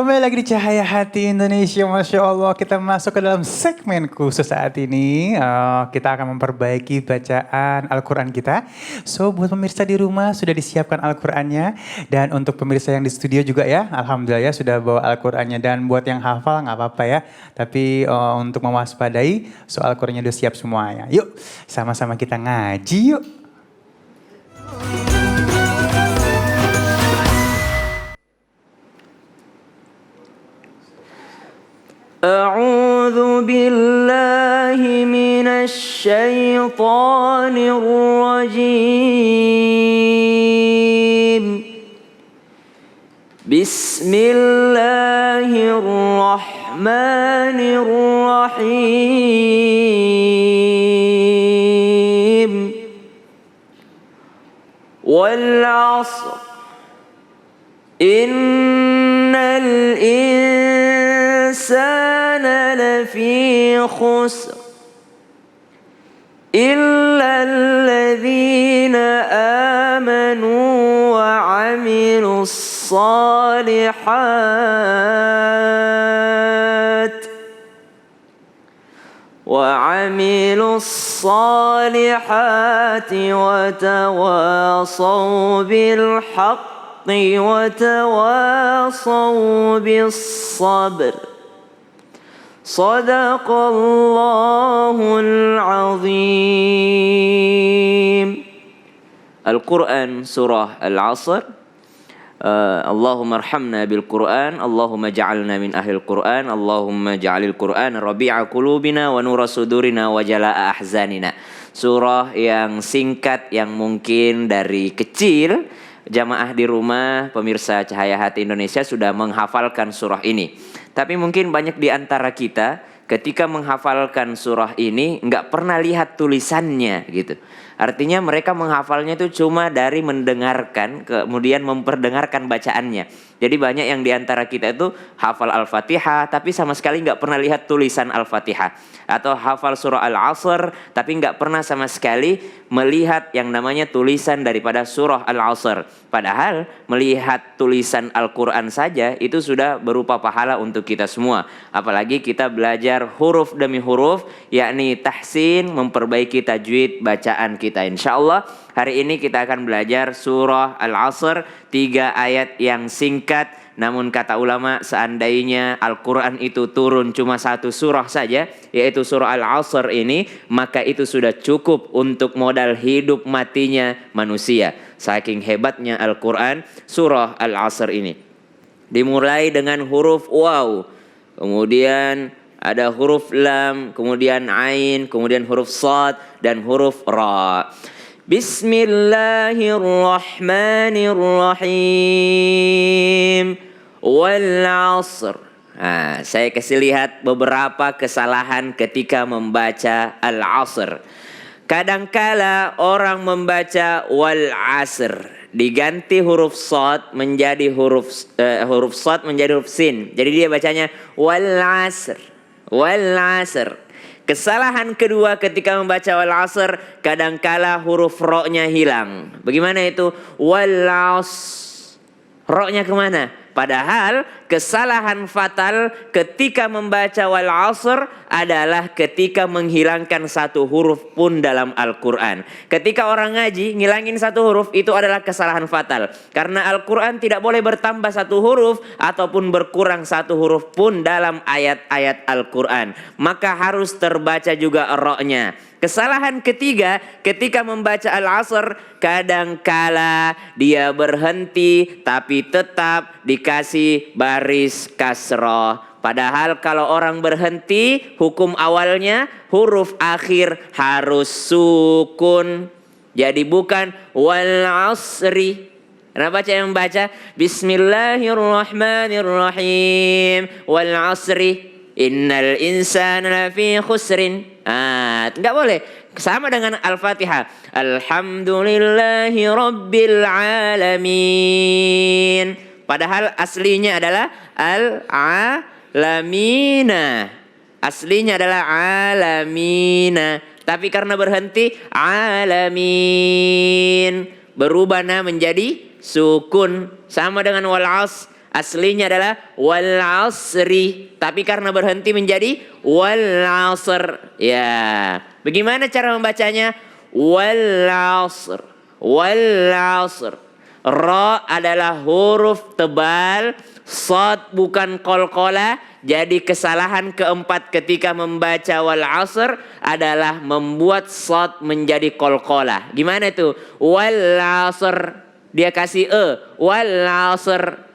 Kembali lagi di Cahaya Hati Indonesia, Masya Allah. Kita masuk ke dalam segmen khusus saat ini. Kita akan memperbaiki bacaan Al-Quran kita. So, buat pemirsa di rumah sudah disiapkan Al-Qurannya. Dan untuk pemirsa yang di studio juga ya, Alhamdulillah ya sudah bawa Al-Qurannya. Dan buat yang hafal nggak apa-apa ya. Tapi untuk mewaspadai, soal Al-Qurannya udah siap semuanya. Yuk, sama-sama kita ngaji yuk. أعوذ بالله من الشيطان الرجيم بسم الله الرحمن الرحيم والعصر إن الإنسان لفي خسر إلا الذين آمنوا وعملوا الصالحات وتواصوا بالحق وتواصوا بالصبر صدق الله العظيم. Al-Quran surah Al-Asr. Allahumma arhamna bil Quran, Allahumma ja'alna min ahlil Quran, Allahumma ja'alil Quran rabi'a qulubina wa nura sudurina wa jala'a ahzanina. Surah yang singkat yang mungkin dari kecil jamaah di rumah, pemirsa Cahaya Hati Indonesia sudah menghafalkan surah ini. Tapi mungkin banyak di antara kita ketika menghafalkan surah ini nggak pernah lihat tulisannya gitu. Artinya mereka menghafalnya itu cuma dari mendengarkan, kemudian memperdengarkan bacaannya. Jadi banyak yang di antara kita itu hafal Al-Fatihah tapi sama sekali nggak pernah lihat tulisan Al-Fatihah. Atau hafal surah Al-Asr tapi nggak pernah sama sekali melihat yang namanya tulisan daripada surah Al-Asr. Padahal melihat tulisan Al-Quran saja itu sudah berupa pahala untuk kita semua. Apalagi kita belajar huruf demi huruf, yakni tahsin, memperbaiki tajwid bacaan kita. Insyaallah hari ini kita akan belajar surah Al-Asr, 3 ayat yang singkat. Namun kata ulama, seandainya Al-Quran itu turun cuma 1 surah saja, yaitu surah Al-Asr ini, maka itu sudah cukup untuk modal hidup matinya manusia. Saking hebatnya Al-Quran, surah Al-Asr ini. Dimulai dengan huruf waw, kemudian ada huruf lam, kemudian ain, kemudian huruf sad, dan huruf ra. Bismillahirrahmanirrahim. Wal 'asr. Nah, saya kasih lihat beberapa kesalahan ketika membaca Al-Asr. Kadangkala orang membaca wal 'asr diganti huruf sad menjadi huruf sad menjadi huruf sin. Jadi dia bacanya wal 'asr. Wal 'asr. Kesalahan kedua ketika membaca wal 'asr, kadangkala huruf ro-nya hilang. Bagaimana itu? Wal 'asr. Ro-nya kemana? Padahal kesalahan fatal ketika membaca wal 'asr adalah ketika menghilangkan 1 huruf pun dalam Al-Quran. Ketika orang ngaji ngilangin 1 huruf itu adalah kesalahan fatal. Karena Al-Quran tidak boleh bertambah 1 huruf ataupun berkurang 1 huruf pun dalam ayat-ayat Al-Quran. Maka harus terbaca juga ro-nya. Kesalahan ketiga ketika membaca Al-Asr, kadangkala dia berhenti tapi tetap dikasih baris kasroh. Padahal kalau orang berhenti, hukum awalnya huruf akhir harus sukun. Jadi bukan wal 'asri. Nah, baca yang membaca Bismillahirrahmanirrahim wal 'asri innal insana lafi khusrin. Enggak boleh. Sama dengan Al-Fatihah. Alhamdulillahi rabbil alamin. Padahal aslinya adalah al-alamina. Aslinya adalah alamina. Tapi karena berhenti alamin, berubah menjadi sukun. Sama dengan wal 'asr. Aslinya adalah wal asri, tapi karena berhenti menjadi wal asr. Ya, bagaimana cara membacanya? Wal asr, wal asr. Ra adalah huruf tebal, sad bukan qalqalah. Jadi kesalahan keempat ketika membaca wal asr adalah membuat sad menjadi qalqalah. Gimana itu? Wal asr, dia kasih wal asr.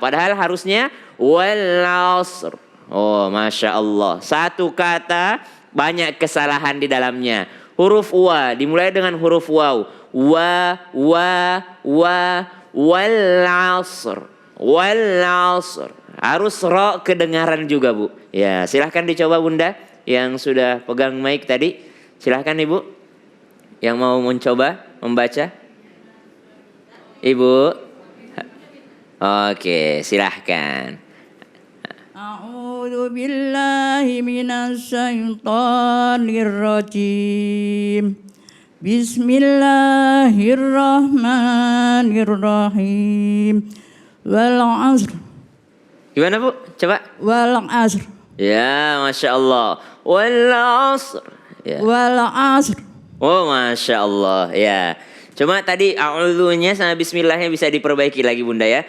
Padahal harusnya wal asr. Oh, masya Allah. Satu kata banyak kesalahan di dalamnya. Huruf wa dimulai dengan huruf waw. Wal asr. Wal asr. Harus ro kedengaran juga, Bu. Ya, silahkan dicoba Bunda yang sudah pegang mic tadi. Silahkan Ibu yang mau mencoba membaca. Ibu. Oke, silahkan. A'udzu billahi minasy syaithanir rajim. Bismillahirrahmanirrahim. Wal 'asr. Gimana Bu? Coba. Wal 'asr. Ya, Masya Allah. Wal 'asr. Ya. Wal 'asr. Oh, Masya Allah. Ya. Cuma tadi a'udzunya sama bismillahnya bisa diperbaiki lagi Bunda ya.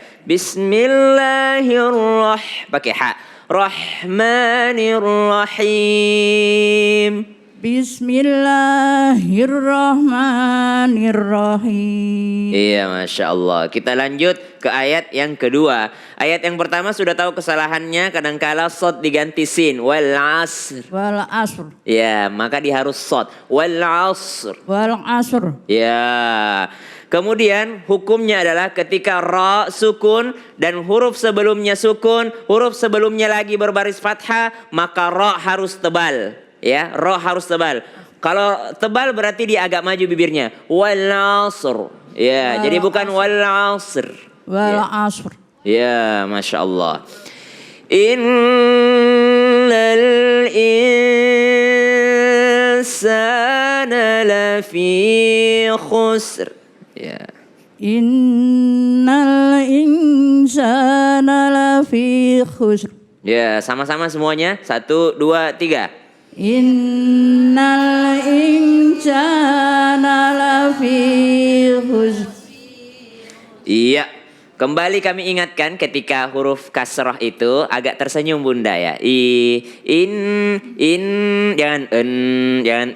Pakai ha. Rahmanirrahim. Bismillahirrahmanirrahim. Iya, Masya Allah. Kita lanjut ke ayat yang kedua. Ayat yang pertama sudah tahu kesalahannya. Kadangkala sod diganti sin. Wal asr. Wal 'asr. Ya, maka dia harus sod. Wal asr. Wal 'asr. Ya. Kemudian hukumnya adalah ketika ra sukun dan huruf sebelumnya sukun, huruf sebelumnya lagi berbaris fathah, maka ra harus tebal. Ya, ra harus tebal. Kalau tebal berarti dia agak maju bibirnya. Wal asr. Ya, jadi bukan wal asr. Wal 'asr. Ya, Masya Allah. Innal insana lafi khusr. Ya. Innal insana lafi khusr. Ya, sama-sama semuanya. 1, 2, 3. Innal insana lafi khusr. Iya. Kembali kami ingatkan ketika huruf kasrah itu agak tersenyum Bunda ya. In, jangan jangan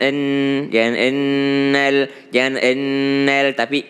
ennal, tapi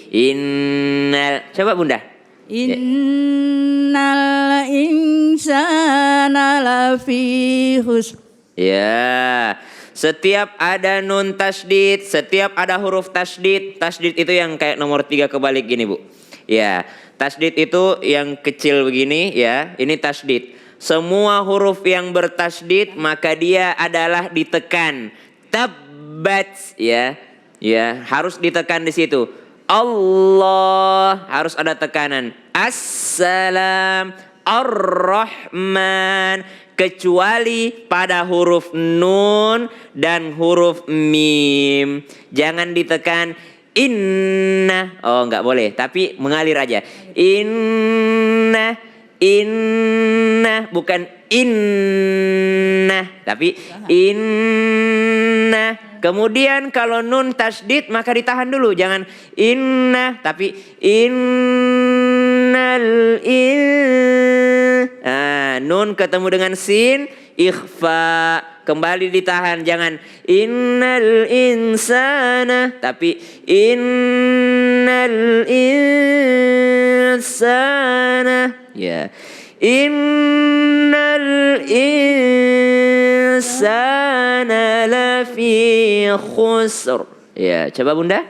innal. Coba Bunda. Innal insana lafi khusr. Ya. Setiap ada nun tasdid, setiap ada huruf tasdid itu yang kayak nomor 3 kebalik gini Bu. Ya, tasdid itu yang kecil begini ya, ini tasdid. Semua huruf yang bertasdid maka dia adalah ditekan. Tabbat ya. Ya, harus ditekan di situ. Allah harus ada tekanan. Assalam, Ar-Rahman, kecuali pada huruf nun dan huruf mim. Jangan ditekan inna. Oh, enggak boleh, tapi mengalir aja. Inna, bukan inna, tapi inna. Kemudian kalau nun tasdid maka ditahan dulu, jangan inna, tapi innal nun ketemu dengan sin, ikhfa, kembali ditahan, jangan innal insana, tapi innal insana. Ya, innal insana lafi khusr. Ya, coba Bunda.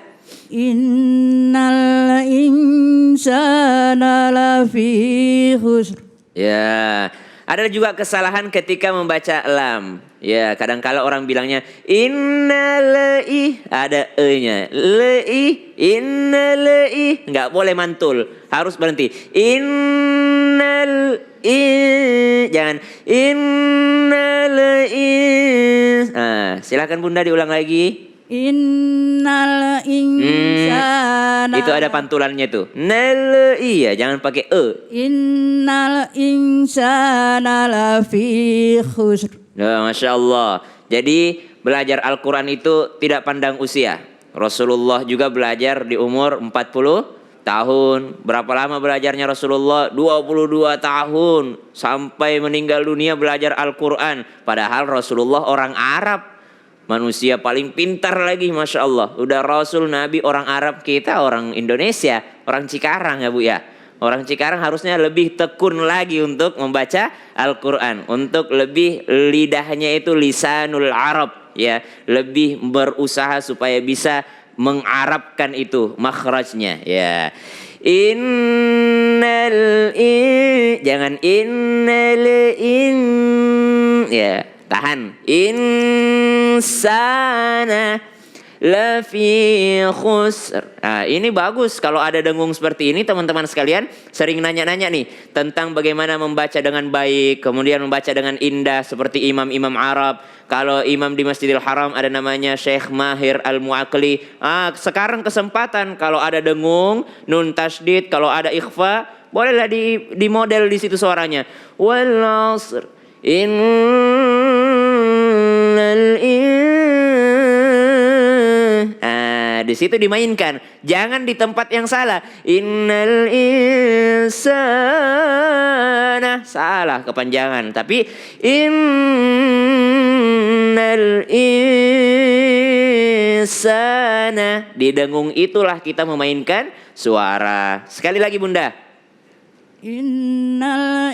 Innal insana lafi khusr. Ya, ada juga kesalahan ketika membaca lam. Ya, kadang-kala orang bilangnya innalai, ada e-nya. Lai, innalai, enggak boleh mantul, harus berhenti. Jangan innalai. Silakan Bunda diulang lagi. Innal Innal insana. Itu ada pantulannya tuh. Nal iya, jangan pakai e. Innal insana lafi khusr. Ya, Masya Allah. Jadi belajar Al-Quran itu tidak pandang usia. Rasulullah juga belajar di umur 40 tahun. Berapa lama belajarnya Rasulullah? 22 tahun. Sampai meninggal dunia belajar Al-Quran. Padahal Rasulullah orang Arab. Manusia paling pintar lagi, Masya Allah. Udah Rasul, Nabi, orang Arab, kita orang Indonesia. Orang Cikarang ya Bu ya. Orang Cikarang harusnya lebih tekun lagi untuk membaca Al-Quran. Untuk lebih lidahnya itu lisanul Arab. Ya, lebih berusaha supaya bisa mengarabkan itu makhrajnya. Ya, jangan ya, tahan. Insana lafi khusr. Nah, ini bagus kalau ada dengung seperti ini, teman-teman sekalian sering nanya-nanya nih tentang bagaimana membaca dengan baik, kemudian membaca dengan indah seperti imam-imam Arab. Kalau imam di Masjidil Haram ada namanya Syekh Mahir Al-Mu'aqli. Sekarang kesempatan kalau ada dengung, nun tasydid, kalau ada ikhfa, bolehlah di model di situ suaranya. Wal 'asr innal di situ dimainkan, jangan di tempat yang salah. Innal insana, salah kepanjangan. Tapi innal insana, di dengung itulah kita memainkan suara. Sekali lagi Bunda. Innal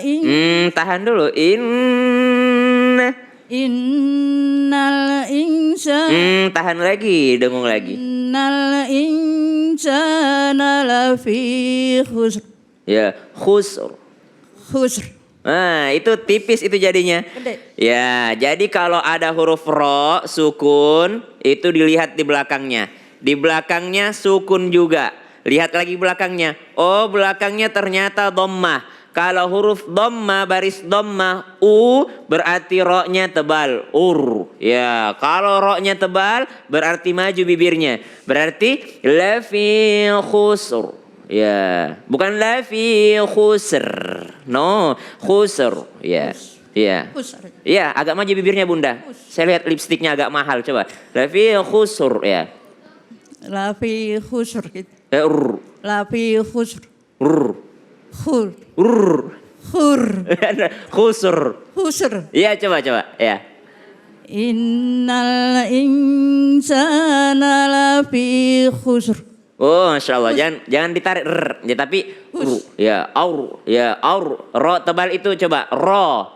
Tahan dulu. Innal insana. Tahan lagi, dengung lagi. Innal insana lafi khusr. Ya, khusr. Khusr. Nah, itu tipis itu jadinya. Gede. Ya, jadi kalau ada huruf ro, sukun, itu dilihat di belakangnya. Di belakangnya sukun juga. Lihat lagi belakangnya. Oh, belakangnya ternyata dhammah. Kalau huruf dhammah, baris dhammah, u berarti ro-nya tebal, ur. Ya, kalau ro-nya tebal berarti maju bibirnya. Berarti lafi khusr. Ya, bukan lafi khusr. No, khusr. Ya. Ya. Khusr. Ya, agak maju bibirnya Bunda. Saya lihat lipstiknya agak mahal, coba. Lafi khusr ya. Lafi khusr gitu. Ur. Lafi khusr. Ur. Khur. Ur. Khur. Khusr. Khusr. Iya, coba ya. Innal insana lafi khusr. Oh, Masya Allah. Jangan ditarik ya, tapi ya, aur. Ro tebal itu coba. Ro.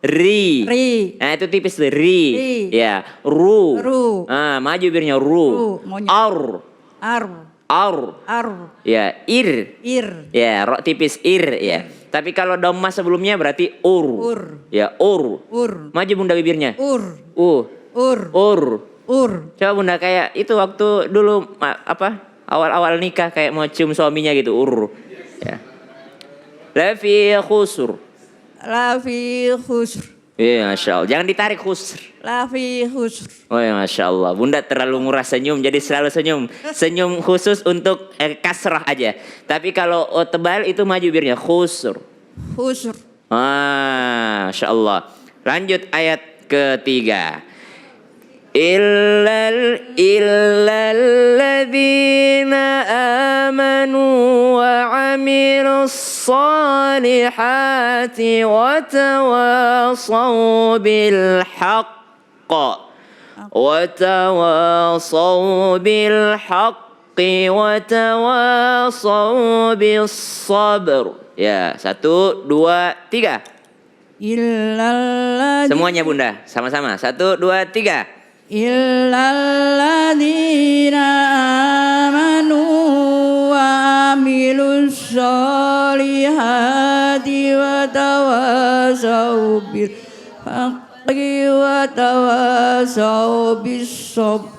Ri. Nah, itu tipis tuh. Ri. Ya, ru. Maju bibirnya ru. Aur. Ya, ir. Ya, ro tipis ir ya. Tapi kalau dhammah sebelumnya berarti ur. Ya, ur. Maju Bunda bibirnya. Ur. Coba Bunda kayak itu waktu dulu awal-awal nikah kayak mau cium suaminya gitu, ur. Ya. Lafi khusr. Iya, Masya Allah. Jangan ditarik khusr. Lafi khusr. Oh ya, Masya Allah. Bunda terlalu murah senyum, jadi selalu senyum. Senyum khusus untuk kasrah aja. Tapi kalau tebal itu maju bibirnya, khusr. Masya Allah. Lanjut ayat ketiga. Illalladzina amanu wa amilus salihati wa tawasaw bil haqq wa tawasaw bil haqqi wa tawasaw bis sabr. Ya, 1, 2, 3. Semuanya Bunda, sama-sama. 1, 2, 3. Illalladzina amanu wa amilus solihati wa tawasaw bil haqqi wa tawasaw bis sabr.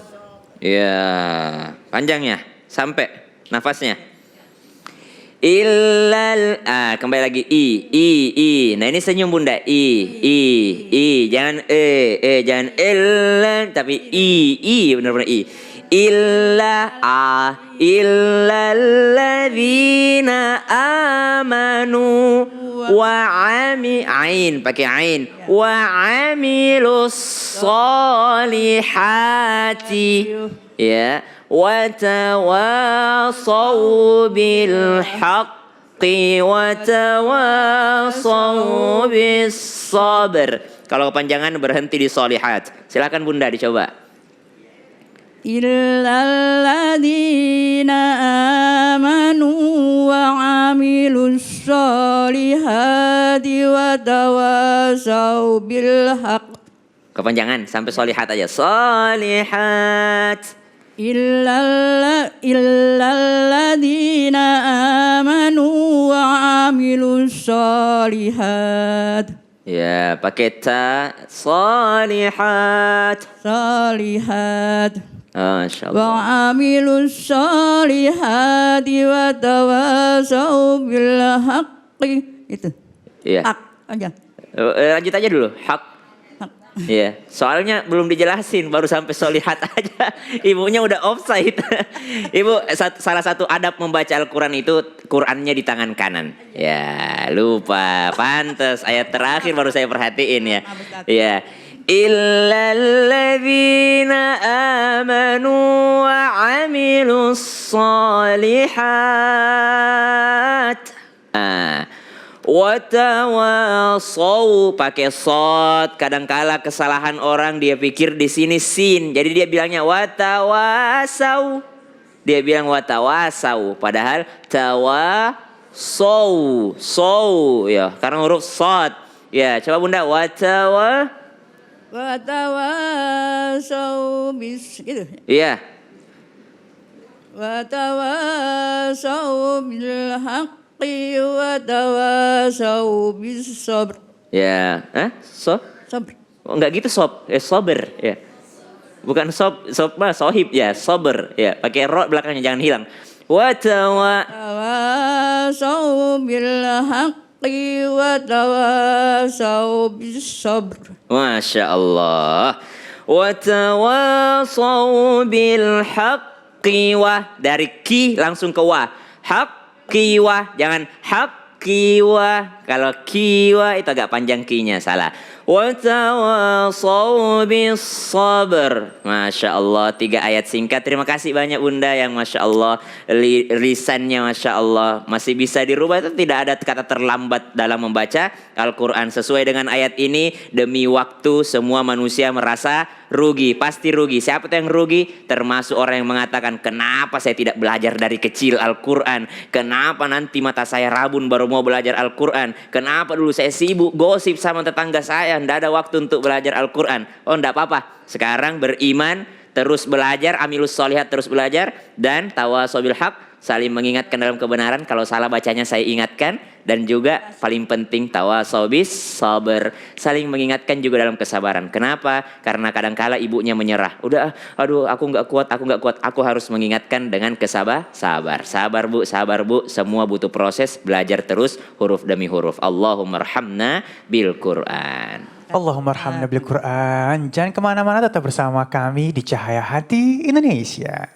Ya, panjangnya sampai nafasnya. Kembali lagi i. Nah, ini senyum Bunda. I. Jangan jangan tapi i benar-benar i. illalladzina amanu ain pakai ain wa amilus solihati ya wa tawasau bil haqqi wa tawasau bis sabr. Kalau kepanjangan berhenti di solihat. Silakan Bunda dicoba. Illalladzina amanu wa amilus solihati wa tawasau bil haqq. Kepanjangan sampai solihat aja. Solihat. Illalladzina amanu wa amilus solihat. Ya, pakai ta. Solihat. Solihat. Masya Allah. Wa amilus solihati wa tawasau bil haqqi. Itu. Iya. Hak aja. Lanjut aja dulu. Hak. Hak. Iya, soalnya belum dijelasin, baru sampai solihat aja. Ibunya udah offside. Ibu, salah satu adab membaca Al-Quran itu Qurannya di tangan kanan. Ya, lupa. Pantes ayat terakhir baru saya perhatiin ya. Ya. Illalladzina amanu wa amilus solihat. Watawasau pakai sod. Kadangkala kesalahan orang dia pikir di sini sin, jadi dia bilangnya watawasau. Dia bilang watawasau, padahal tawasau, sau ya, karena huruf sod. Ya, coba Bunda Watawasau bis gitu. Iya. Watawasau bil haqqi wa tawasau bis sabr. Ya, Sabr. Oh, enggak gitu sob, sober ya. Bukan sob mah sohib ya, sober ya. Pakai ro belakangnya jangan hilang. Tawasau bil haqqi wa tawasau bis sabr. Masya Allah. Watawasau bil haqqi wa, dari ki langsung ke wa. Haqqi wa, jangan haqqi wa. Kalau kiwa itu agak panjang kinya, salah. Watawasau bis sabr. Masya Allah, 3 ayat singkat. Terima kasih banyak Bunda yang Masya Allah lisannya Masya Allah masih bisa dirubah. Itu tidak ada kata terlambat dalam membaca Al-Quran. Sesuai dengan ayat ini, demi waktu semua manusia merasa rugi. Pasti rugi. Siapa tuh yang rugi? Termasuk orang yang mengatakan, kenapa saya tidak belajar dari kecil Al-Quran? Kenapa nanti mata saya rabun baru mau belajar Al-Quran? Kenapa dulu saya sibuk gosip sama tetangga saya, ndak ada waktu untuk belajar Al-Quran? Oh, ndak apa-apa. Sekarang beriman, terus belajar, amilus solihat terus belajar, dan tawasau bil haq, saling mengingatkan dalam kebenaran. Kalau salah bacanya saya ingatkan. Dan juga paling penting tawasau bis sabar, saling mengingatkan juga dalam kesabaran. Kenapa? Karena kadangkala ibunya menyerah. Udah, aduh aku nggak kuat. Aku harus mengingatkan dengan sabar Bu, semua butuh proses, belajar terus huruf demi huruf. Allahumma arhamna bil Quran. Allahumma arhamna bil Quran. Jangan kemana-mana, tetap bersama kami di Cahaya Hati Indonesia.